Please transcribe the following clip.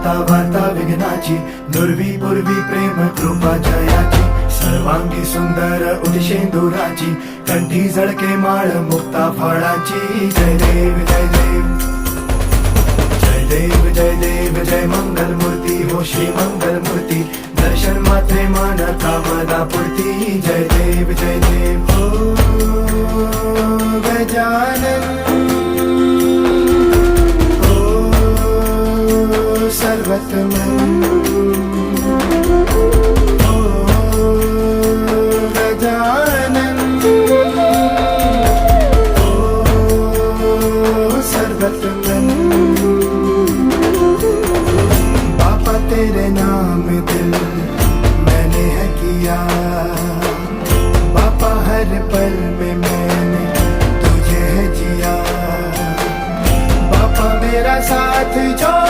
आता वार्ता विघ्नाची नुरवी पूर्वी प्रेम कृपा जयाची सर्वांगी सुंदर उदिशेंदुराची कंठी झळके माळ मुक्ता फळाची जय देव जय देव जय देव जय देव जय मंगल मूर्ती हो श्री मंगल मूर्ती दर्शन मात्रे मान कामना पूर्ती जय देव जय देव ओ गजानन सर्वतमन ओ गजानन ओ सर्वतमन पापा तेरे नाम दिल मैंने है किया पापा हर पल में मैंने तुझे है जिया पापा मेरा साथ जो